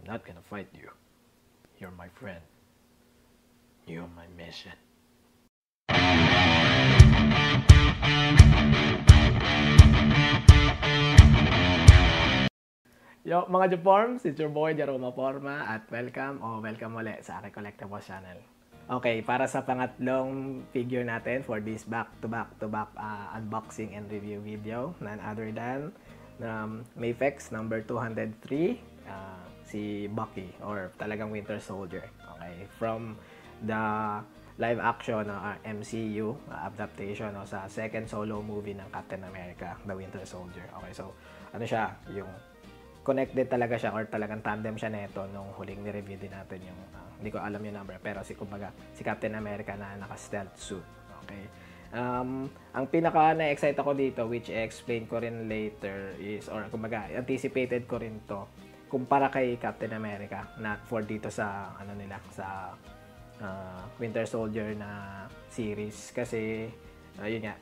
not gonna fight you. You're my friend. You're my mission. Yo, mga Juporms, it's your boy Jerome Forma at welcome ulit sa aking Collectibles channel. Okay, para sa pangatlong figure natin for this back-to-back unboxing and review video, none other than Mafex number 203, si Bucky or talagang Winter Soldier. Okay, from the live action MCU adaptation sa second solo movie ng Captain America, The Winter Soldier. Okay, so ano siya, yung connected talaga siya or talagang tandem siya neto nung huling ni-review din natin yung hindi ko alam yung number pero si Captain America na naka-stealth suit. Okay. Ang pinaka na-excite ako dito, which I-explain ko rin later, is or kumbaga anticipated ko rin to kumpara kay Captain America, not for dito sa ano nila sa Winter Soldier na series kasi yun nga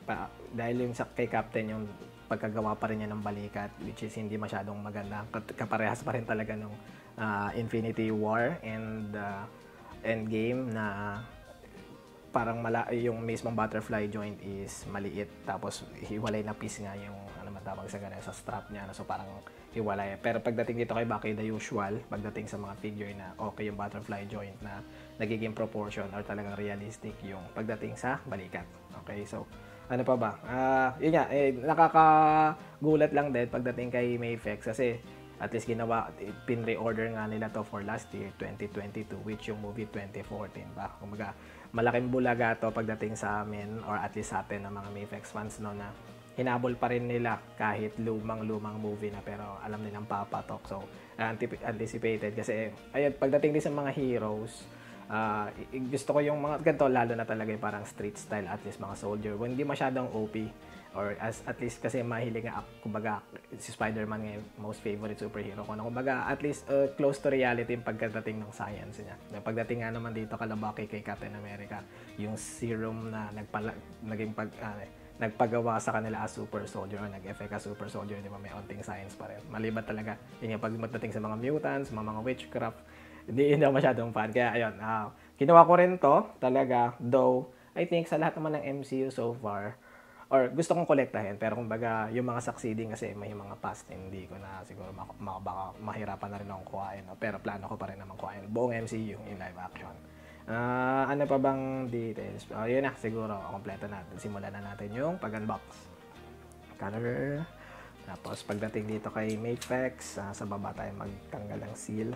dahil yung kay Captain yung pagkagawa pa rin niya ng balikat, which is hindi masyadong maganda, kaparehas pa rin talaga nung Infinity War and Endgame na parang yung mismong butterfly joint is maliit tapos hiwalay na piece nga yung ano matawag sa ganun sa strap niya, so parang hiwalay. Pero pagdating dito kay Bucky, the usual pagdating sa mga figure na okay yung butterfly joint na nagiging proportion or talagang realistic yung pagdating sa balikat. Okay, so ano pa ba? Yun nga, nakakagulat lang din pagdating kay Mafex kasi at least pin-reorder nga nila to for last year, 2022, which yung movie 2014 ba. Kumbaga, malaking bulaga to pagdating sa amin or at least sa atin ng mga Mafex fans no na hinabol pa rin nila kahit lumang movie na pero alam nilang papatok. So, anticipated kasi ayun, pagdating din sa mga heroes, gusto ko yung mga ganito lalo na talaga yung parang street style, at least mga soldier hindi masyadong OP or at least kasi mahilig nga kumbaga si Spider-Man ngayon most favorite superhero ko na kumbaga at least close to reality yung pagdating ng science niya. Pagdating nga naman dito kalabaki kay Captain America, yung serum na nagpagawa sa kanila as super soldier o nag-effect as super soldier, di ba may onting science pa rin. Maliban talaga yun yung pagdating sa mga mutants, mga witchcraft, hindi ako masyadong fan. Kaya ayun, ginawa ko rin to talaga, though I think sa lahat naman ng MCU so far, or gusto kong kolektahin, pero kumbaga yung mga succeeding kasi may mga past, hindi ko na siguro baka mahirapan na rin akong kuhain. No? Pero plano ko pa rin naman kuhain buong MCU in live action. Ano pa bang details? Yun na, siguro, kompleto natin. Simulan na natin yung pag-unbox. Color. Tapos pagdating dito kay Mafex, sa baba tayo magtanggal ng seal.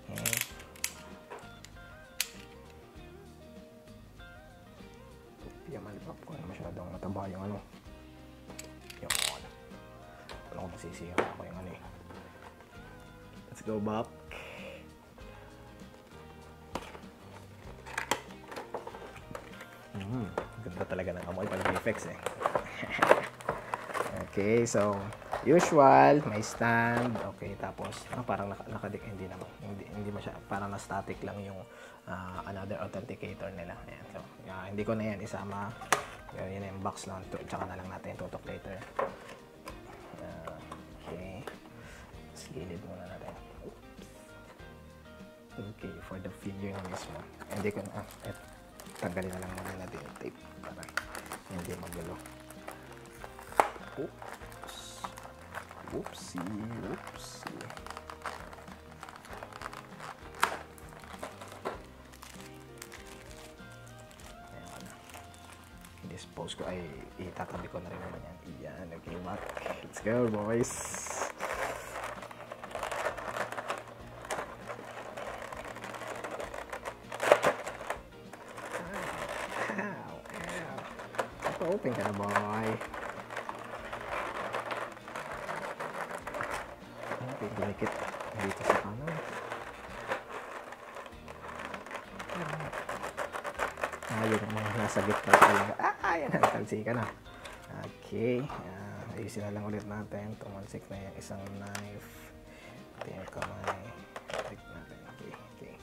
Okay. Yung malipap ko na masyadong mataba yung ano. Yung ano. Wala ko masisira ako yung ano eh. Let's go back. Ganda talaga ng amoy pag Mafex eh. Okay, so usual, may stand. Okay, tapos parang hindi naman. Hindi masya, parang na static lang yung another authenticator nila. Ayan. So, hindi ko na yan isama. Yun na yung box lang. Tsaka na lang natin tutok later. Okay. Gilid muna natin. Oops. Okay, for the figure na mismo. Hindi ko na, tanggalin na lang muna natin yung tape para hindi magulo. Oops. Whoopsie. Dispose ko ay itatabi ko na rin naman yan. Iyan, okay, back. Let's go, boys. Open ka na, boy. Okay, dumikit dito sa kanan. Yun ang mga nasa gitna talaga. Yan ang talsika na. Okay. Ayusin na lang ulit natin. Tumansik na yung isang knife. Ito yung kamay. Flip natin. Okay.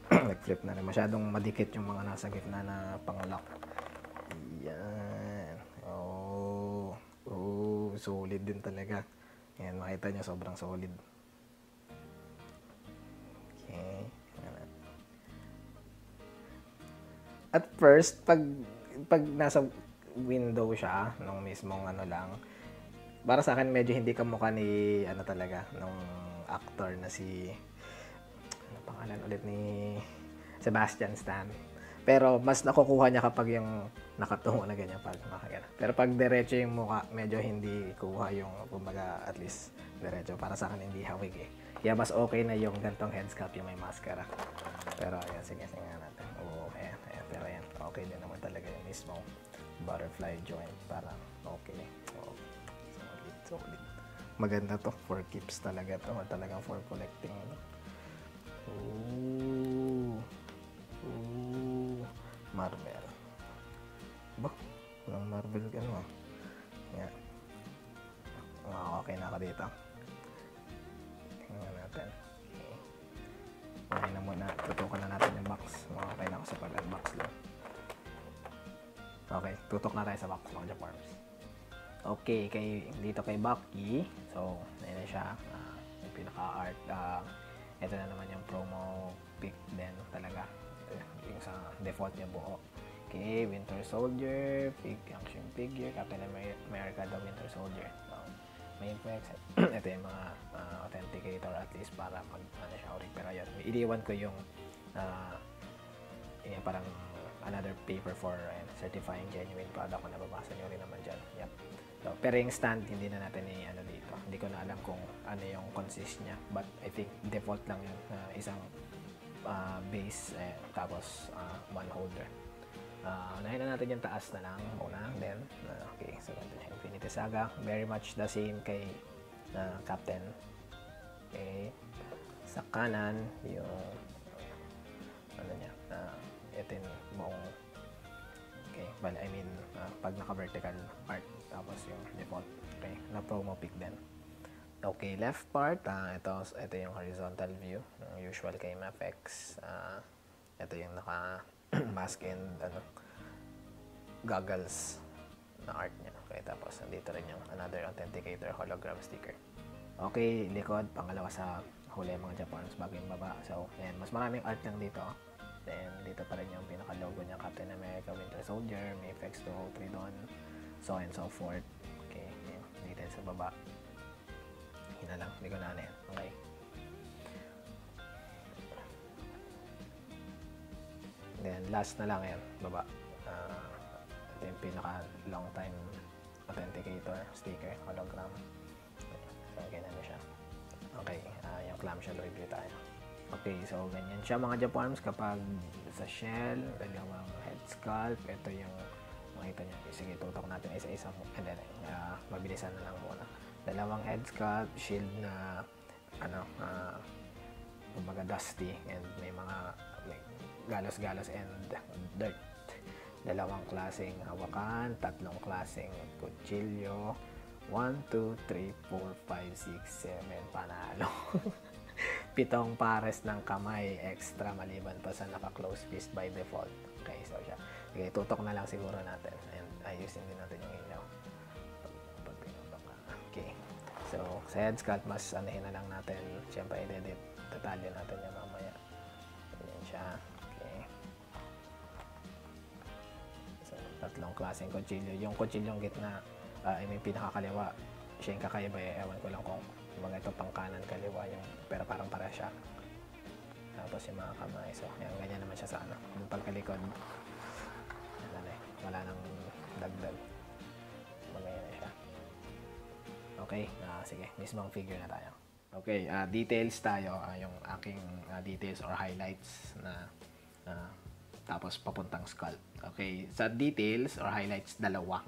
Nag-flip na rin. Masyadong madikit yung mga nasa gitna na pang-lock. Yan. Oh, solid din talaga. Ayan, makita nyo sobrang solid. At first, pag nasa window siya, nung mismong ano lang, para sa akin medyo hindi kamukha ni ano talaga nung actor na si ano pangalan ulit ni Sebastian Stan. Pero mas nakukuha niya kapag yung nakatungo na ganyan pag makagana. Pero pag diretso yung mukha, medyo hindi kuha yung kumbaga at least diretso. Para sa akin hindi hawig eh. Kaya mas okay na yung gantong headscarf yung may maskara. Pero ayan, sige, tingnan natin. Oo, ayan. Pero ayan, okay din naman talaga yung mismong butterfly joint. Parang okay. Oh, solid. Maganda to. For keeps talaga to. Talagang for collecting. Ooh. Marble. Ba? Walang marble ka no? Yan. Okay na ako dito. Tingnan natin. Okay na muna. Tutukan na natin yung box. Okay na ako sa pag-unbox lang. Okay, tutok na tayo sa box mga Japarms. Okay, dito kay Bucky. So, ayun na siya. Yung pinaka-art. Ito na naman yung promo pic din talaga. Yung sa default niya buo. Okay, Winter Soldier, action figure, Captain America, the Winter Soldier. So, may effects. Ito yung mga authenticator at least para mag ano siya, pero yun. Iliwan ko yung parang another paper for certifying genuine product kung nababasa nyo rin naman dyan. Yep. So, pero yung stand, hindi na natin ano dito. Hindi ko na alam kung ano yung consist niya. But I think default lang yun. Isang base, tapos one holder. Unahin na natin yung taas na lang muna. Then, okay, so Infinity Saga. Very much the same kay Captain. Okay. Sa kanan, yung ano niya, ito yung buong okay, well, I mean, pag naka-vertical part, tapos yung default, okay, na promo pic din. Okay, left part, ito yung horizontal view, usual kay MFX. Ito yung naka-mask and goggles na art niya. Okay, tapos nandito rin yung another authenticator hologram sticker. Okay, likod, pangalawa sa huli mga Japarms bago yung baba. So, ayan, mas maraming art lang dito. Then, dito pa rin yung pinaka-logo niya, Captain America, Winter Soldier, may FX203 doon, so and so forth. Okay, yun, dito sa baba. Hina lang, hindi ko na yan. Okay. Then, last na lang yan, baba. Ito yung pinaka-long time authenticator, sticker, hologram. So, ganyan na siya. Okay, yung clamshell review tayo. Okay, so ganyan siya mga Japarms kapag sa shell, dalawang head sculpt. Ito yung makita nyo. Sige, tutok natin isa-isa mo. And then, mabilisan na lang muna. Dalawang head sculpt, shield na kumbaga dusty and may mga galos-galos and dirt. Dalawang klaseng hawakan, tatlong klaseng kutsilyo. 1, 2, 3, 4, 5, 6, 7, panalo. 7 pares ng kamay extra maliban pa sa naka-close fist by default. Okay, so siya. Okay, tutok na lang siguro natin. And ayusin din natin yung ilaw. Okay. So, sa head sculpt, mas anahin na lang natin. Siyempre, i-edit. Detalye natin yan mamaya. Ganyan siya. Okay. So, tatlong klaseng kutsilyo. Yung kutsilyong gitna, I mean, pinakakaliwa, siya yung kakaiba eh. Ewan ko lang kung mga ito pang kanan kaliwa yung, pero parang para siya. Tapos yung mga kamay. So, yan, ganyan naman siya sa ano. Yung pagkalikod, wala nang dagdag. Ganyan na siya. Okay, sige, mismong figure na tayo. Okay, details tayo. Yung aking details or highlights na tapos papuntang sculpt. Okay, sa details or highlights, dalawa.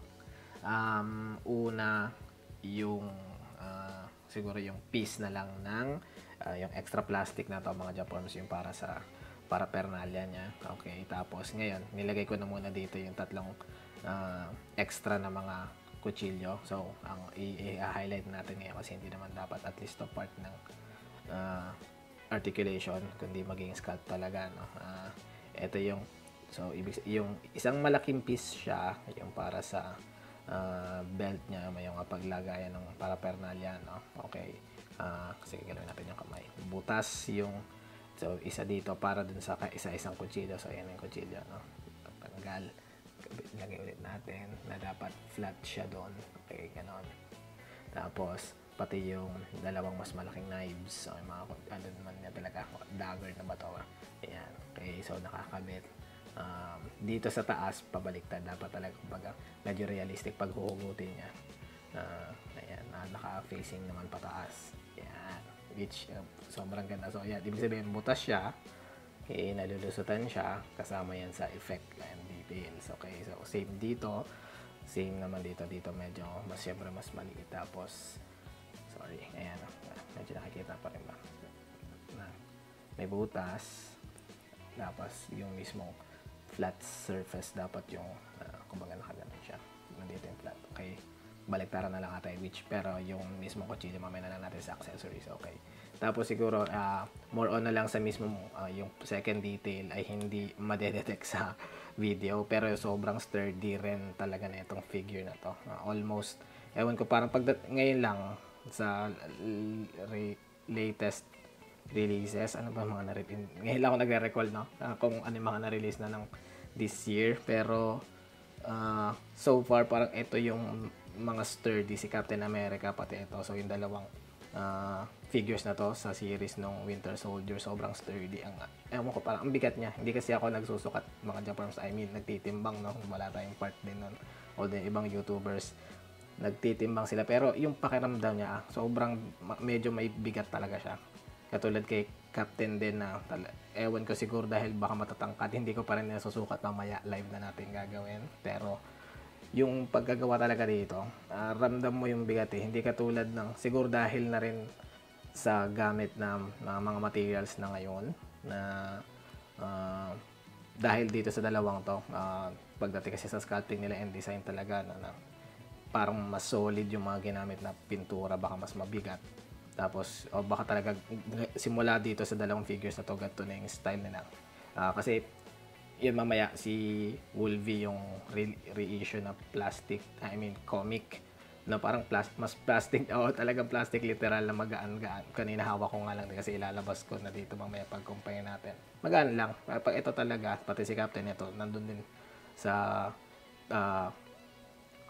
Una, yung siguro yung piece na lang ng yung extra plastic na to mga Japarms, yung para sa paraphernalia niya. Okay, tapos ngayon nilagay ko na muna dito yung tatlong extra na mga kutsilyo. So ang i-highlight natin ngayon kasi hindi naman dapat at least to part ng articulation kundi maging sculpt talaga, no? Ito yung yung isang malaking piece siya, yung para sa belt niya, may yung paglagayan ng paraphernalia, no? Okay. Sige, gawin natin yung kamay. Butas yung, so isa dito para dun sa isa-isang kutsilyo. So ayan yung kutsilyo, no? natanggal. Lagay ulit natin na dapat flat siya doon. Okay, ganon. Tapos, pati yung dalawang mas malaking knives. So, yung mga, ano naman niya talaga, dagger na ba ito? Ayan. Okay, so nakakabit. Dito sa taas, pabaliktad. Dapat talaga, kumbaga, medyo realistic pag huhugutin niya. Ayan, naka-facing naman pataas. Ayan. Which, sobrang ganda. So, ayan, ibig sabihin, butas siya. Okay, nalulusutan siya. Kasama yan sa effect and details. Okay, so same dito. Same naman dito. Dito medyo, syempre mas maliit. Tapos, sorry, ayan. Medyo nakikita pa rin ba? May butas. Tapos, yung mismong flat surface, dapat yung, kumbaga nakaganon siya. Nandito yung flat. Okay, baliktaran na lang ata which, pero yung mismong kutsilyo, mamaya na lang natin sa accessories. Okay. Tapos siguro, more on na lang sa mismo yung second detail ay hindi madedetect sa video. Pero sobrang sturdy rin talaga na itong figure na to. Almost, ewan ko, parang ngayon lang sa latest releases, ano ba mga ngayon lang ako nagre-recall, no? Kung ano yung mga na-release na ng this year. Pero, so far, parang ito yung mga sturdy, si Captain America, pati ito. So, yung dalawang figures na to sa series ng Winter Soldier, sobrang sturdy. Ewan ko, parang ang bigat niya. Hindi kasi ako nagsusukat mga Japanese, I mean, nagtitimbang, no? Wala tayong part din nun. O din ibang YouTubers, nagtitimbang sila. Pero yung pakiramdam niya, sobrang, medyo may bigat talaga siya. Katulad kay Captain din na, ewan ko siguro dahil baka matatangkad, hindi ko pa rin nasusukat mamaya, live na natin gagawin. Pero, yung pagkagawa talaga dito, ramdam mo yung bigat eh. Hindi katulad ng, siguro dahil na rin sa gamit ng mga materials na ngayon, na dahil dito sa dalawang to, pagdating kasi sa sculpting nila and design talaga, na parang mas solid yung mga ginamit na pintura, baka mas mabigat. Tapos, baka talaga, simula dito sa dalawang figures na to, ganito na yung style nila. Kasi, yun mamaya si Wolvie yung reissue na plastic, I mean comic na parang mas plastic, talagang plastic literal na magaan-gaan. Kanina hawak ko nga lang kasi ilalabas ko na dito mamaya pag compare natin. Magaan lang. Pag ito talaga, pati si Captain ito, nandun din sa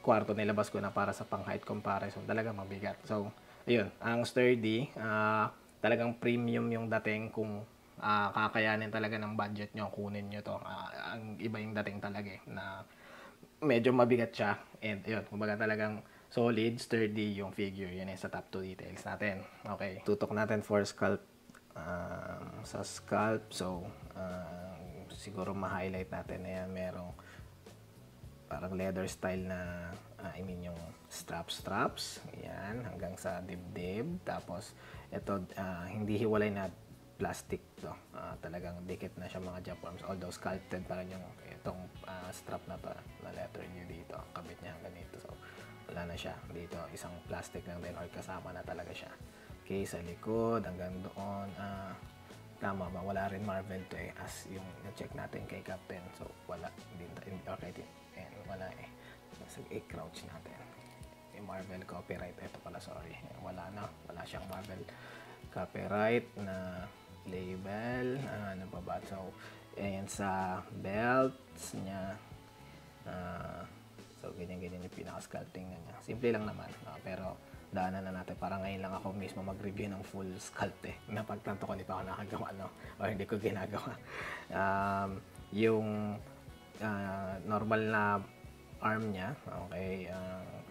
kwarto, nilabas ko na para sa pang height comparison. Talaga mabigat. So, ayun, ang sturdy, talagang premium yung dating kung kakayanin talaga ng budget nyo, kunin nyo to. Ang iba yung dating talaga na medyo mabigat siya. And yun, kumbaga talagang solid, sturdy yung figure. Yan sa top 2 details natin. Okay, tutok natin for sculpt. Sa sculpt, so siguro ma-highlight natin na yan. Merong parang leather style na, I mean yung straps. Yan, hanggang sa dibdib. Tapos, ito, hindi hiwalay na plastic to. Talagang dikit na siya mga Japanese. Although sculpted pa rin yung itong strap na to, na letter U dito. Kabit niya hanggang dito. So, wala na siya. Dito, isang plastic lang din or kasama na talaga siya. Okay, sa likod, hanggang doon. Tama ba? Wala rin Marvel to eh. As yung na-check natin kay Captain. So, wala. Okay, wala eh. So, i-crouch natin. Yung Marvel copyright. Ito pala, sorry. Wala na. Wala siyang Marvel copyright na label. Ano pa ba? So, ayan sa belts niya. So, ganyan-ganyan yung pinaka-sculpting niya. Simple lang naman. Pero, daanan na natin. Para ngayon lang ako mismo mag-review ng full sculpt eh. Napagtanto ko, hindi pa ako nakagawa, no? O hindi ko ginagawa. Yung normal na arm niya, okay,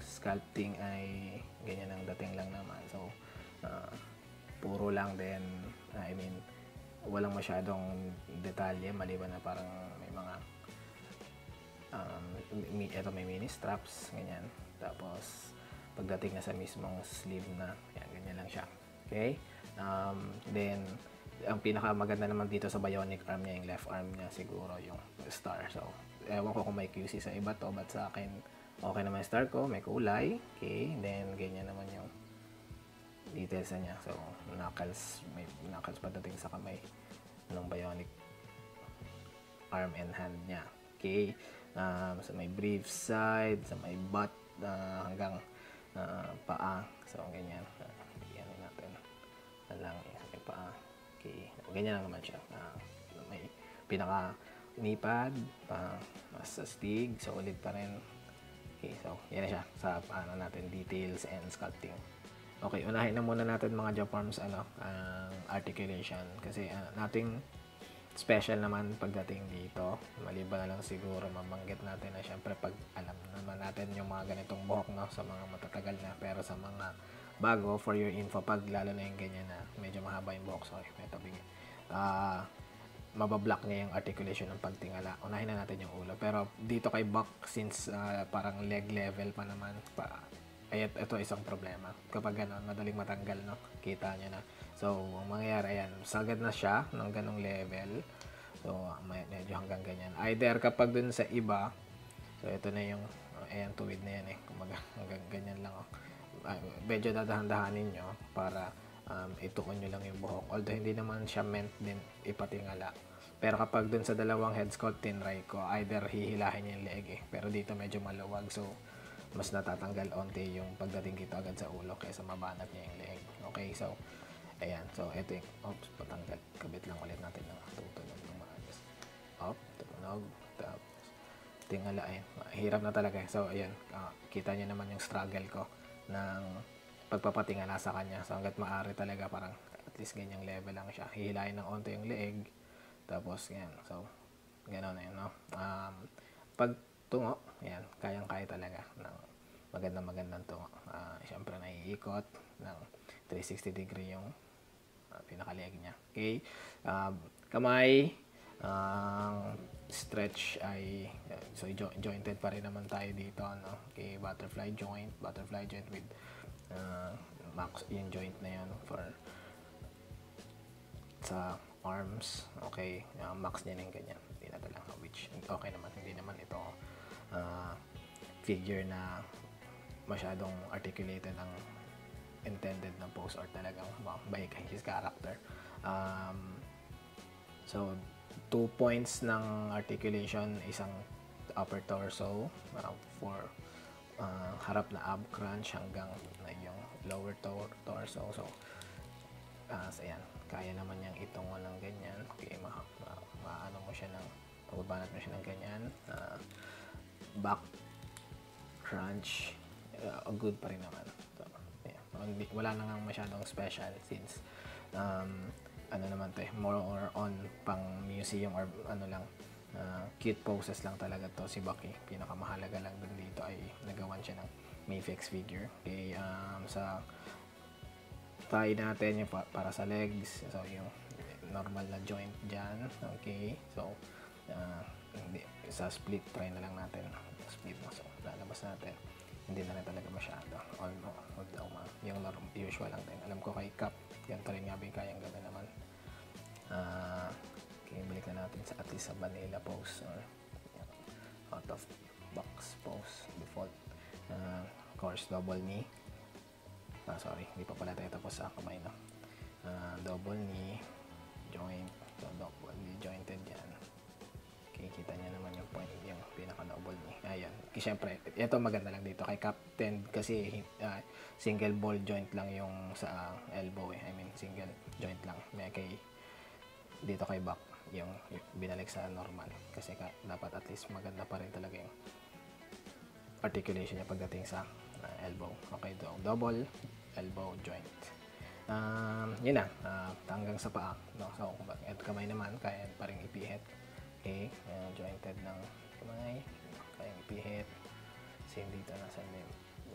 sculpting ay ganyan ang dating lang naman. So, puro lang din, I mean, walang masyadong detalye, maliban na parang may mga ito may mini straps, ganyan. Tapos, pagdating na sa mismong sleeve na, yan, ganyan lang siya. Okay? Then, ang pinakamaganda naman dito sa bionic arm niya, yung left arm niya, siguro yung star. So, ewan ko kung may QC sa iba to, but sa akin, okay naman yung star ko, may kulay. Okay? Then, ganyan naman yung details niya. So, knuckles, may knuckles pagdating sa kamay ng bionic arm and hand niya. Okay? Sa may brief side, sa may butt, hanggang paa. So, ganyan. Bigyan natin na lang sa may paa. Okay. Ganyan lang naman siya. May pinaka knee pad, mas astig, solid pa rin. Okay, so yan na siya sa paano natin details and sculpting. Okay, unahin na muna natin mga Japarms ang articulation kasi nothing special naman pagdating dito. Maliban na lang siguro mabanggit natin na syempre pag alam naman natin yung mga ganitong buhok no, sa mga matatagal na, pero sa mga bago, for your info, pag lalo na yung ganyan na medyo mahaba yung buhok, sorry, may tabing mabablock niya yung articulation ng pagtingala. Unahin na natin yung ulo, pero dito kay Buck, since parang leg level pa naman ay ito isang problema kapag gano'n, madaling matanggal, no, kita nyo na. So ang mangyayari, ayan, sagad na siya ng ganong level, so medyo hanggang ganyan, either kapag dun sa iba, so ito na yung ayan, tuwid na yan kumaga hanggang ganyan lang medyo dadahan-dahanin nyo para ituon nyo lang yung buhok, although hindi naman siya meant din ipatingala. Pero kapag dun sa dalawang head sculpt tinry ko, either hihilahin yung leeg pero dito medyo maluwag, so mas natatanggal onti yung pagdating dito agad sa ulo kaysa mabanat niya yung leeg. Okay, so ayan, so ito yung patanggal, kabit lang ulit natin ng tutunog ng maayos. Tutunog, tapos tingala, hirap na talaga. So ayan, kita niyo naman yung struggle ko ng pagpapatingala sa kanya. So hanggat maaari talaga parang at least ganyang level lang siya, hihilahin ng onti yung leeg, tapos yan, so gano'n na yun, no? Pag tungo, yan, kayang-kaya talaga ng magandang tungo. Siyempre naiikot ng 360 degree yung pinakaleeg niya. Okay, kamay, stretch ay so jointed pa rin naman tayo dito, no? Okay, butterfly joint with max yung joint na yun for sa arms. Okay, max niya yung ganyan, hindi na lang, which okay naman, hindi naman ito figure na masyadong articulated ang intended na pose or talagang by his character. So 2 points ng articulation, isang upper torso for harap na ab crunch hanggang na yung lower torso. So ayan, kaya naman niyang itong walang ganyan. Okay, maano mo siya ng mababanat mo siya ng ganyan. Back crunch, good pa rin naman. So, yeah. Wala na nga masyadong special since ano naman to, more or on pang museum or ano lang, cute poses lang talaga to si Bucky. Pinakamahalaga lang dun dito ay nagawan siya ng Mayfix figure. Okay, sa thigh natin yung para sa legs, so yung normal na joint dyan. Okay, so sa split try na lang natin split na, so lalabas natin, hindi na rin talaga masyado, yung usual lang din. Alam ko kay Cap ganito rin nga ba yung kayang gawin naman. Okay, balik na natin sa at least sa vanilla pose or out of box pose default. Of course double knee, sorry, hindi pa pala tayo tapos sa kamay, no? Double knee joint, so double knee jointed yan. Okay, kita niya naman yung point, yung pinaka-double knee. Ayan. Siyempre, ito maganda lang dito kay Captain kasi single ball joint lang yung sa elbow I mean, single joint lang. May dito kay Buck, yung binalik sa normal. Kasi dapat at least maganda pa rin talaga yung articulation niya pagdating sa elbow. Okay, double elbow joint. Yun na, hanggang sa paa, no? So, ito kamay naman, kaya pa rin ipihit. Okay, jointed ng kamay, kayang ipihit. Same dito, nasa may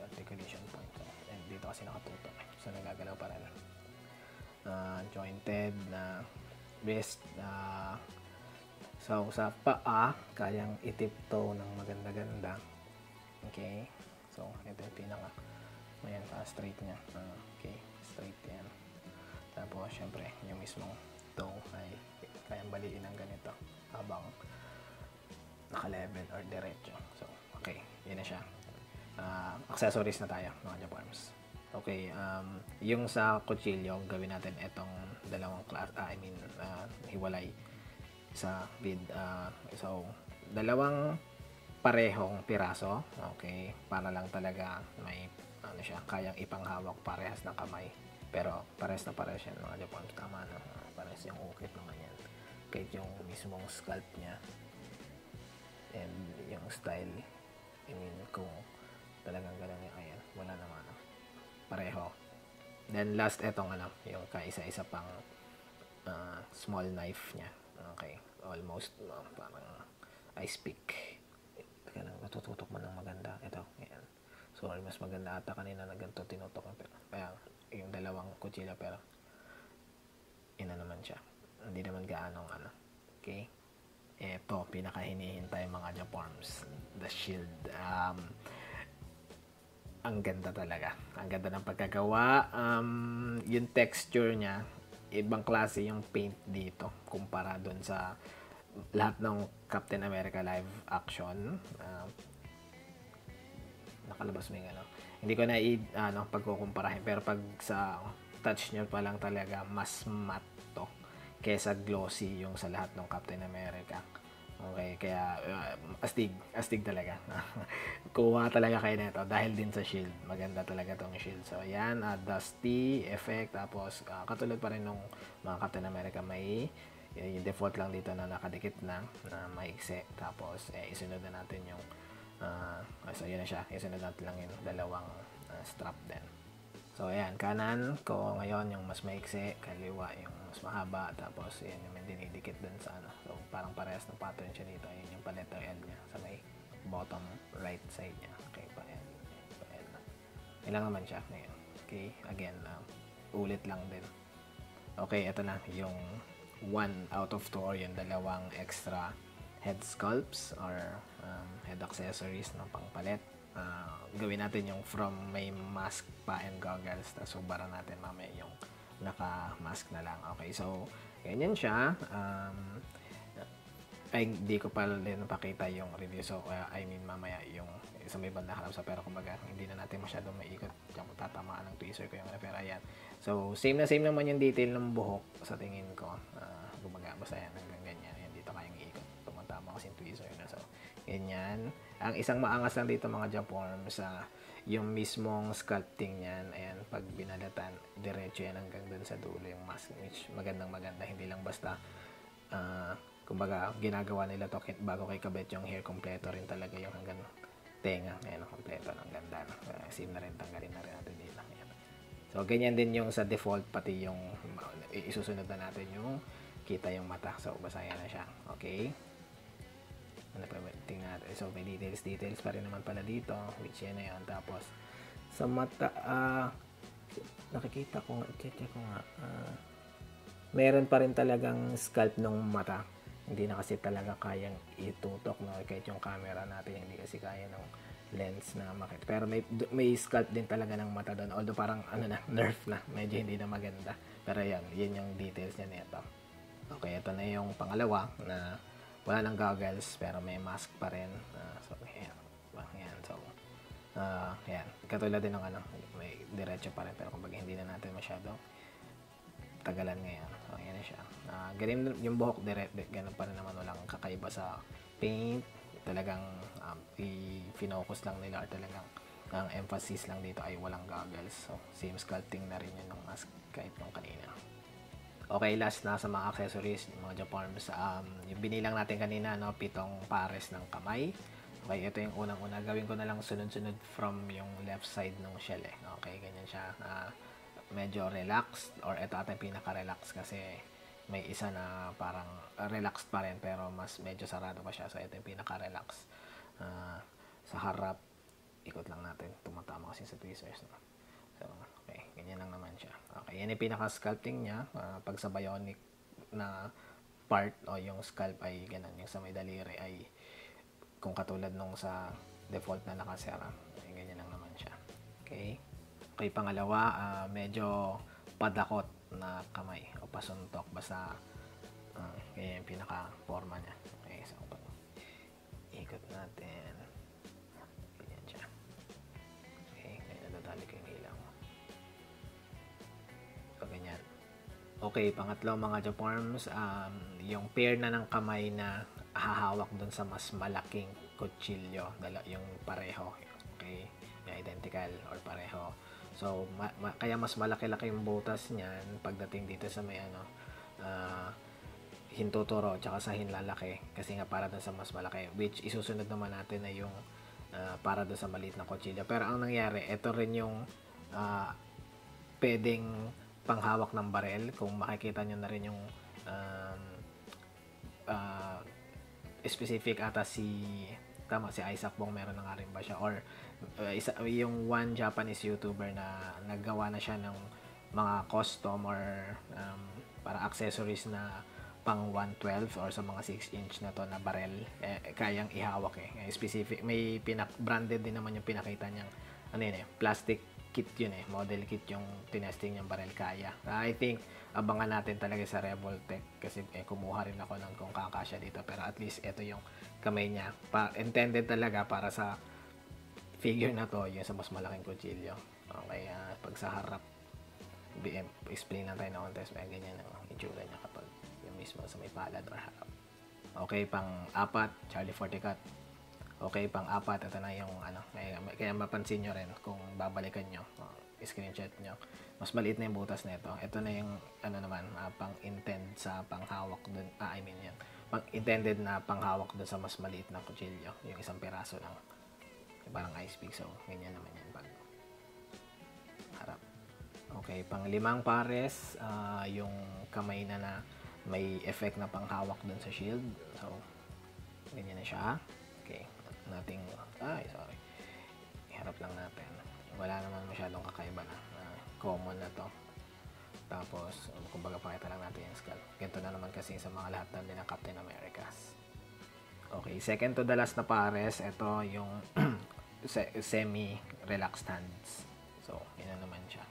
articulation point. So, and dito kasi nakatutok, so nagagalaw pa rin. Jointed na wrist. So, sa paa, kayang itiptoe ng maganda-ganda. Okay, so ito yung pinaka, ayan, straight niya. Okay, straight yan. Tapos, syempre, yung mismong toe ay kayang baliin ng ganito habang naka-level or diretso. So, okay, yun na siya. Accessories na tayo, mga Japarms. Okay, yung sa kutsilyo, gawin natin itong dalawang class, hiwalay sa vid. So, dalawang parehong piraso, okay, para lang talaga may ano siya, kayang ipanghawak parehas ng kamay. Pero parehas na parehas yan, mga Japarms, tama na. Parehas yung ukit naman yan. Kahit yung mismong sculpt niya, And yung style, I mean, kung talagang ganun yung, ayan, wala naman, pareho. Then last, etong yung kaisa-isa pang small knife niya. Okay, almost parang ice pick. Teka lang, natututok mo ng maganda. Ito, ayan. Sorry, mas maganda ata kanina na ganito tinutok. Kaya yung dalawang kutsilyo, pero ina naman siya. Hindi naman gaanong Okay. Ito, pinaka-hinihintay mga Japorms. The Shield. Ang ganda talaga. Ang ganda ng pagkagawa. Yung texture niya, ibang klase yung paint dito kumpara doon sa lahat ng Captain America live action. Nakalabas mo yung Hindi ko na pagkukumparahin, pero pag sa touch nyo pa lang talaga, mas matte to kesa glossy yung sa lahat ng Captain America. Okay, kaya astig talaga. Kuha talaga kayo nito dahil din sa shield. Maganda talaga tong shield. So, yan, dusty effect. Tapos, katulad pa rin nung mga Captain America, may yung default lang dito na nakadikit na maiksi. Tapos, isunod na natin yung so, yun na siya. Isunod natin lang yung dalawang strap din. So, ayan, kanan ko ngayon yung mas maiksi, kaliwa yung mas mahaba, tapos yan yung may dinidikit dun sa So, parang parehas ng pattern siya dito. Ayan yung letter L niya sa may bottom right side niya. Okay, pa L. Ilang naman siya ngayon. Okay, again, ulit lang din. Okay, ito na yung 1 out of 2 or yung dalawang extra head sculpts or head accessories ng pangpalit. Gawin natin yung from may mask pa and goggles, tapos subara natin mamaya yung naka-mask na lang. Okay, so ganyan siya. Ay, hindi ko pa rin napakita yung review, so I mean mamaya yung sa may bandang harap, pero kumbaga hindi na natin masyadong maikot yung tatamaan ng tweezer ko yung pero ayan. So same naman yung detail ng buhok sa tingin ko. Kumbaga basta yan hanggang ganyan. Ayan, dito kayong iikot. Tumatama kasi yung tweezer na. So ganyan. Ang isang maangas lang dito mga Japorms, yung mismong sculpting niyan, ayan, pag binalatan, diretso yan hanggang dun sa dulo yung mask, which maganda, hindi lang basta, kumbaga, ginagawa nila to bago kay kabit yung hair, kompleto rin talaga yung hanggang tenga, ayan, kompleto, ang ganda, same na rin, tanggalin na rin natin dito, ayan. So, ganyan din yung sa default, pati yung, isusunod na natin yung, kita yung mata, so, basayan na siya, okay? Tingnan natin. So, may details pa rin naman pala dito, which yan na yun. Tapos, sa mata, nakikita ko nga, check ko nga, meron pa rin talagang scalp ng mata. Hindi na kasi talaga kayang itutok, no? Kahit yung camera natin, hindi kasi kaya ng lens na makita. Pero may scalp din talaga ng mata doon. Although parang, nerf na. Medyo hindi na maganda. Pero yan yung details niya nito. Okay, ito na yung pangalawa na wala ng goggles pero may mask pa rin. So, ayan. So, ayan. Katulad din ng may diretso pa rin pero kumbaga hindi na natin masyado tagalan ngayon. So, ayan na siya. Ganun yung buhok, ganun pa rin naman, walang kakaiba sa paint. Talagang i-focus lang nila or talagang ang emphasis lang dito ay walang goggles. So, same sculpting na rin yun ng mask kahit nung kanina. Okay, last na sa mga accessories, mga Japorms, yung binilang natin kanina, 7 pares ng kamay. Okay, ito yung unang-una. Gawin ko na lang sunod-sunod from yung left side ng shell. Okay, ganyan siya. Medyo relaxed, or ito ata yung pinaka-relaxed kasi may isa na parang relaxed pa rin pero mas medyo sarado pa siya. So, ito yung pinaka-relaxed. Sa harap, ikot lang natin. Tumatama kasi sa tweezers. No? So, okay, ganyan lang naman siya. Okay, yan yung pinaka-sculpting niya. Pag sa bionic na part o yung scalp ay ganun. Yung sa may daliri ay kung katulad nung sa default na nakasera. Ay, ganyan lang naman siya. Okay. Okay, pangalawa, medyo padakot na kamay o pasuntok. Basta, ganyan yung pinaka-forma niya. Okay, so, ikot natin. Ganyan siya. Okay, ganyan nadadali ko yung ilaw. So, ganyan. Okay, pangatlo mga Japorms, yung pair na ng kamay na hahawak dun sa mas malaking kutsilyo, yung pareho. Okay, yung identical or pareho. So, kaya mas malaki-laki yung butas niyan pagdating dito sa may hintuturo tsaka sa hinlalaki kasi nga para dun sa mas malaki, which isusunod naman natin na yung para dun sa maliit na kutsilyo. Pero ang nangyari, ito rin yung pwedeng panghawak ng barel. Kung makikita nyo na rin yung specific ata si Isaac Bong, meron na nga rin ba siya, or yung one Japanese YouTuber na naggawa na siya ng mga custom or para accessories na pang 112 or sa mga 6 inch na to na barel, kayang ihawak specific, may branded din naman yung pinakita niyang plastic kit yun model kit yung tinesting niyang barel, kaya. I think abangan natin talaga sa Revoltech kasi kumuha rin ako ng kung kakasya dito, pero at least ito yung kamay niya, intended talaga para sa figure na to, yung sa mas malaking kutsilyo. Okay, pag sa harap, explain lang tayo na contest, may ganyan ang itsura niya kapag yung mismo sa may palad or harap. Okay, pang-apat, Charlie Forticat. Okay, pang-apat, ito na yung kaya mapansin nyo rin kung babalikan nyo, screenshot nyo, mas maliit na yung butas na ito. Ito na yung pang-intend sa panghawak dun, pang-intended na panghawak dun sa mas maliit na kutsilyo, yung isang piraso lang, parang ice pick. So ganyan naman yan pag harap. Okay, pang-limang pares, yung kamay na may effect na panghawak dun sa shield. So ganyan na siya. Okay, sorry, iharap lang natin, wala naman masyadong kakaiba na, common na to. Tapos kumbaga pakita lang natin yung skull. Ganito na naman kasi sa mga lahat ng Captain Americas. Okay, second to the last na pares, ito yung semi-relaxed hands. So yun na naman siya.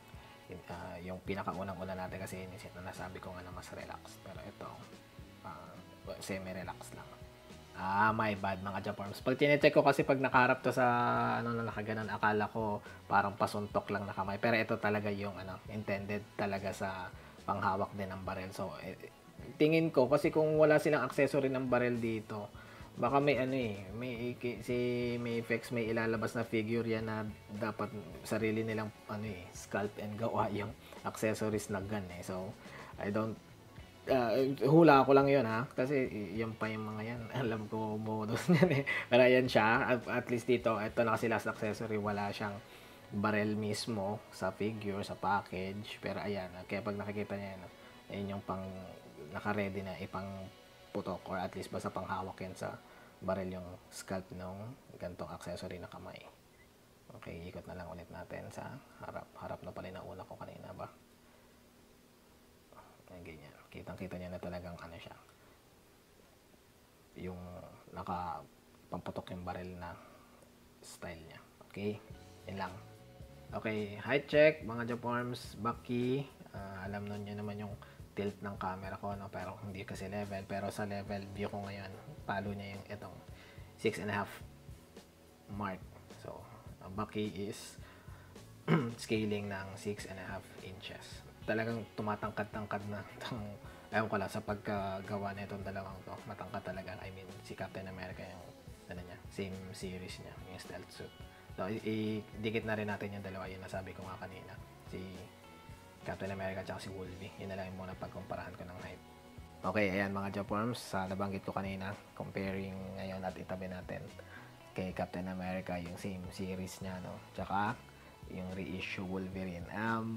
Yung pinakaunang-una natin kasi inisit na nasabi ko nga na mas relaxed, pero ito semi-relaxed lang. My bad mga Japarms. Pag tinecheck ko kasi pag nakaharap to sa na nakaganon, akala ko parang pasuntok lang na kamay. Pero ito talaga yung intended talaga sa panghawak din ng barel. So tingin ko kasi kung wala silang accessory ng barel dito, baka may may effects, may ilalabas na figure yan na dapat sarili nilang sculpt and gawa yung accessories na gun So I don't hula ko lang yun kasi yun pa yung mga yan, alam ko modus yan pero yan siya, at least dito ito na kasi last accessory, wala siyang barrel mismo sa figure, sa package, pero ayan, kaya pag nakikita niya yan, ayun yung pang naka-ready na ipang putok or at least basta panghawak yan sa barrel yung sculpt ng gantong accessory na kamay. Okay, ikot na lang ulit natin sa harap na pala na una ko kanina ba. Ganyan. Kitang-kita niya na talagang siya. Yung nakapamputok yung barrel na style niya. Okay? Yan lang. Okay, height check, mga Japarms, Bucky. Alam nun nyo naman yung tilt ng camera ko, pero hindi kasi level. Pero sa level view ko ngayon, palo niya yung itong 6.5 mark. So, Bucky is scaling ng 6.5 inches. Talagang tumatangkad-tangkad na itong, ayaw ko lang, sa pagkagawa na itong dalawang to, matangkad talaga. I mean, si Captain America yung niya, same series niya, yung stealth suit. So, idikit na rin natin yung dalawa, yun nasabi ko nga kanina, si Captain America at si Wolverine. Yun na lang yung muna pagkumparahan ko ng height. Okay, ayan mga Japarms, sa nabanggit ko kanina, comparing ngayon at itabi natin kay Captain America, yung same series niya, tsaka yung reissue Wolverine.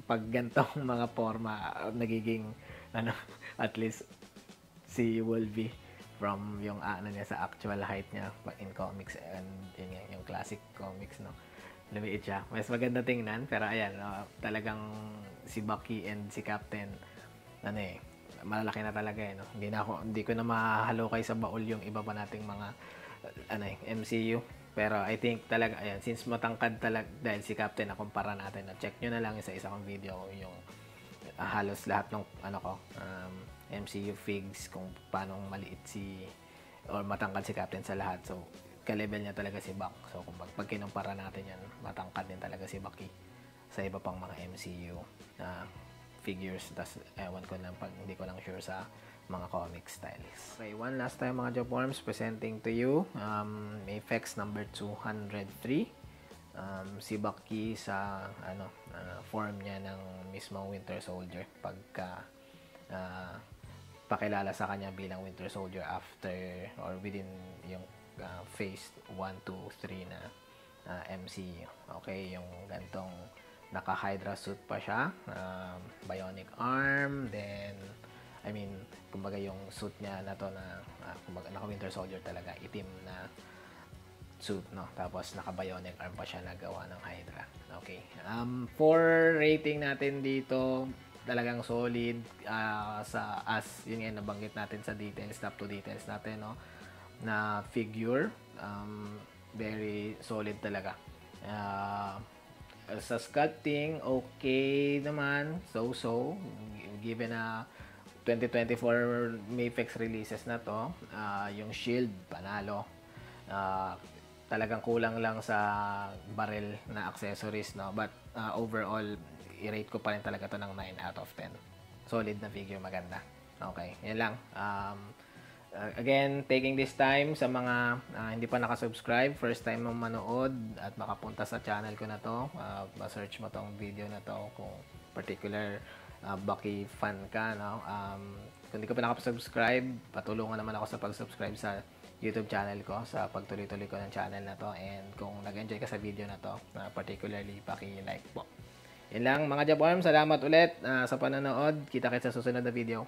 Pag gantong mga forma, nagiging at least si Wolverine from yung niya sa actual height niya in comics and yung classic comics, lumiit siya. Mas maganda tingnan, pero ayan, talagang si Bucky and si Captain malalaki na talaga hindi ko na mahalukay sa baul yung iba pa nating mga MCU. Pero I think talaga, ayan, since matangkad talaga dahil si Captain, na kumpara natin, check nyo na lang sa isa kong video yung halos lahat ng MCU figs, kung paano maliit or matangkad si Captain sa lahat. So ka-level niya talaga si Buck. So kung pag kinumpara natin yan, matangkad din talaga si Bucky sa iba pang mga MCU figures. Tas ewan ko lang, hindi ko lang sure sa mga comic styles. Okay, one last time mga Japarms, presenting to you Mafex number 203. Si Bucky sa form niya ng mismong Winter Soldier pagka pakilala sa kanya bilang Winter Soldier after or within yung phase 1, 2, 3 na MCU. Okay, yung gantong naka-Hydra suit pa siya, bionic arm, then kumbaga yung suit niya na to na kumbaga naka-Winter Soldier talaga, itim na suit, no? Tapos naka-bionic arm pa siya na gawa ng Hydra. Okay. For rating natin dito, talagang solid yun nga nabanggit natin sa details, top to details natin, no? Na figure, very solid talaga. Sa sculpting, okay naman, so given na 2024 Mayfix releases na to, yung shield panalo, talagang kulang lang sa barrel na accessories, no? But overall, i-rate ko pa rin talaga to ng 9 out of 10. Solid na figure, maganda. Okay, yan lang. Again, taking this time sa mga hindi pa nakasubscribe, first time mong manood at makapunta sa channel ko na to, ma-search mo tong video na to kung particular Bucky fan ka, no? Kung hindi ka pa nakasubscribe, patulungan naman ako sa pag-subscribe sa YouTube channel ko, sa pagtuloy-tuloy ko ng channel na to, and kung nag-enjoy ka sa video na to, particularly paki-like po. Yan lang mga Jabworm, salamat ulit sa panonood. Kita-kits sa susunod na video.